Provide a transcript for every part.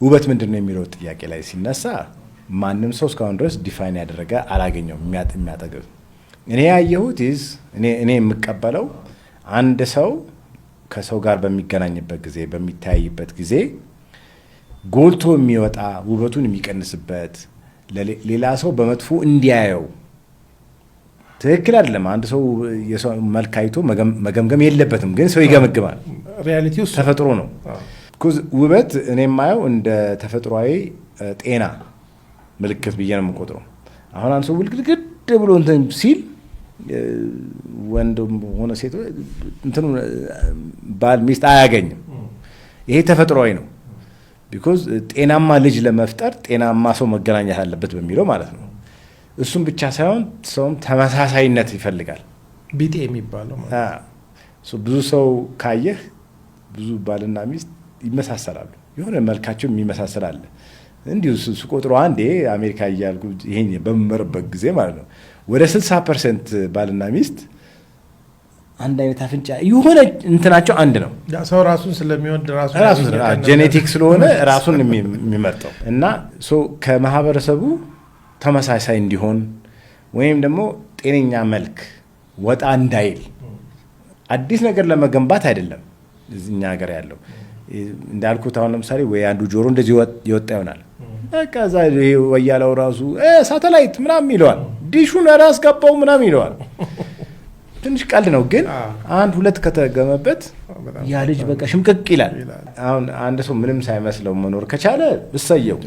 ውበት ምንድነው የሚለው ጥያቄ ላይ ሲነሳ ማንም ሰው እስካሁን ድረስ ዲፋይን ያደረገ አላገኘውም የሚያጠግብ። እኔ ያየሁት እኔ የምቀበለው አንድ ሰው ከሰው ጋር በሚገናኝበት ጊዜ በሚታይበት ጊዜ ጎልቶ የሚወጣ ውበቱን የሚቀንስበት ሌላ ሰው በመጥፎ እንዲያየው ትክክል አይደለም። አንድ ሰው የሰው መልክ አይቶ መገምገም የለበትም፣ ግን ሰው ይገመግማል። ሪያሊቲው ተፈጥሮ ነው። ውበት እኔ የማየው እንደ ተፈጥሯዊ ጤና ምልክት ብዬ ነው የምቆጥረው። አሁን አንድ ሰው ውልግድግድ ብሎ እንትን ሲል ወንድም ሆነ ሴት እንትኑ ባል ሚስት አያገኝም። ይሄ ተፈጥሯዊ ነው። ቢኮዝ ጤናማ ልጅ ለመፍጠር ጤናማ ሰው መገናኘት አለበት በሚለው ማለት ነው። እሱም ብቻ ሳይሆን ሰውም ተመሳሳይነት ይፈልጋል። ቢጤ የሚባለው ብዙ ሰው ካየህ ብዙ ባልና ሚስት ይመሳሰላሉ። የሆነ መልካቸው የሚመሳሰል አለ። እንዲሁ ስቆጥሮ አንዴ አሜሪካ እያልኩ ይሄን በመመርበት ጊዜ ማለት ነው ወደ 60% ባልና ሚስት አንድ አይነት አፍንጫ የሆነ እንትናቸው አንድ ነው። ሰው ራሱን ስለሚወድ ራሱን ጄኔቲክ ስለሆነ ራሱን የሚመርጠው እና ከማህበረሰቡ ተመሳሳይ እንዲሆን ወይም ደግሞ ጤነኛ መልክ ወጣ እንዳይል አዲስ ነገር ለመገንባት አይደለም። እዚህኛ ሀገር ያለው እንዳልኩት አሁን ለምሳሌ ወይ አንዱ ጆሮ እንደዚህ ይወጣ ይሆናል። በቃ እዛ ወያለው ራሱ ሳተላይት ምናምን ይለዋል፣ ዲሹን ራስ ገባው ምናምን ይለዋል። ትንሽ ቀልድ ነው፣ ግን አንድ ሁለት ከተገመበት ያ ልጅ በቃ ሽምቅቅ ይላል። አሁን አንድ ሰው ምንም ሳይመስለው መኖር ከቻለ እሰየው፣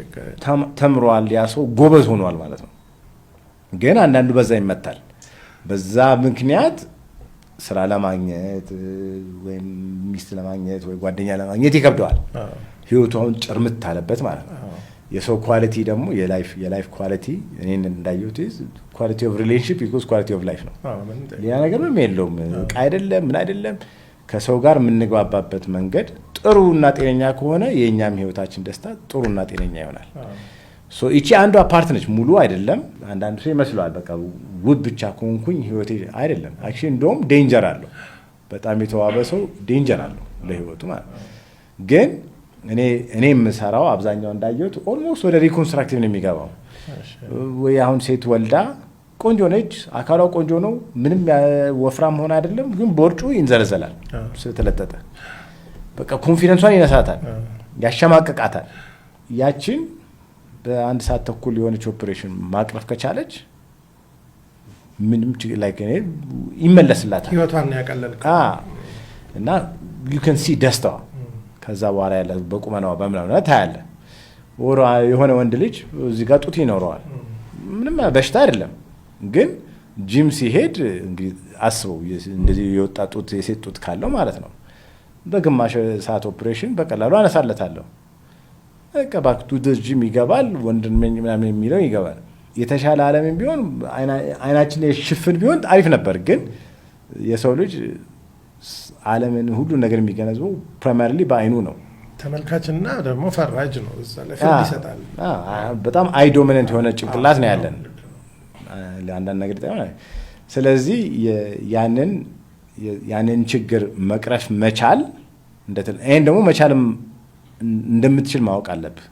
ተምሯል፣ ያ ሰው ጎበዝ ሆኗል ማለት ነው። ግን አንዳንዱ በዛ ይመታል። በዛ ምክንያት ስራ ለማግኘት ወይም ሚስት ለማግኘት ወይ ጓደኛ ለማግኘት ይከብደዋል። ህይወቱ አሁን ጭርምት አለበት ማለት ነው። የሰው ኳሊቲ ደግሞ የላይፍ ኳሊቲ እኔን እንዳየሁት ኳሊቲ ኦፍ ሪሌሽንሺፕ ኢኩዋልስ ኳሊቲ ኦፍ ላይፍ ነው። ሌላ ነገር ምንም የለውም። ዕቃ አይደለም፣ ምን አይደለም። ከሰው ጋር የምንግባባበት መንገድ ጥሩና ጤነኛ ከሆነ የእኛም ህይወታችን ደስታ ጥሩና ጤነኛ ይሆናል። ይቺ አንዷ ፓርት ነች፣ ሙሉ አይደለም። አንዳንድ ሰው ይመስለዋል በቃ ውብ ብቻ ከሆንኩኝ ህይወቴ አይደለም። አክቹዋሊ እንደውም ዴንጀር አለው። በጣም የተዋበ ሰው ዴንጀር አለው ለህይወቱ ማለት ነው። ግን እኔ የምሰራው አብዛኛው እንዳየሁት ኦልሞስት ወደ ሪኮንስትራክቲቭ ነው የሚገባው። ወይ አሁን ሴት ወልዳ ቆንጆ ነች፣ አካሏ ቆንጆ ነው፣ ምንም ወፍራም ሆነ አይደለም፣ ግን ቦርጩ ይንዘለዘላል ስለተለጠጠ። በቃ ኮንፊደንሷን ይነሳታል፣ ያሸማቀቃታል። ያችን በአንድ ሰዓት ተኩል የሆነች ኦፕሬሽን ማቅረፍ ከቻለች ምንም ላይክ ይመለስላታል፣ ህይወቷን ያቀለልክ እና ዩ ካን ሲ ደስታዋ ከዛ በኋላ ያለ በቁመናዋ በምናምን ታያለ። የሆነ ወንድ ልጅ እዚህ ጋር ጡት ይኖረዋል፣ ምንም በሽታ አይደለም፣ ግን ጂም ሲሄድ እንግዲህ አስበው እንደዚህ የወጣ ጡት የሴት ጡት ካለው ማለት ነው በግማሽ ሰዓት ኦፕሬሽን በቀላሉ አነሳለታለሁ። በቃ ባክቱ ጂም ይገባል፣ ወንድን ምናምን የሚለው ይገባል። የተሻለ ዓለም ቢሆን አይናችን የሽፍን ቢሆን አሪፍ ነበር። ግን የሰው ልጅ ዓለምን ሁሉ ነገር የሚገነዘበው ፕራይመሪሊ በአይኑ ነው። ተመልካችና ደግሞ ፈራጅ ነው። እዛ ላይ ፍርድ ይሰጣል። በጣም አይ ዶሚነንት የሆነ ጭንቅላት ነው ያለን ለአንዳንድ ነገር ይጠቅማል። ስለዚህ ያንን ችግር መቅረፍ መቻል ይህን ደግሞ መቻልም እንደምትችል ማወቅ አለብህ።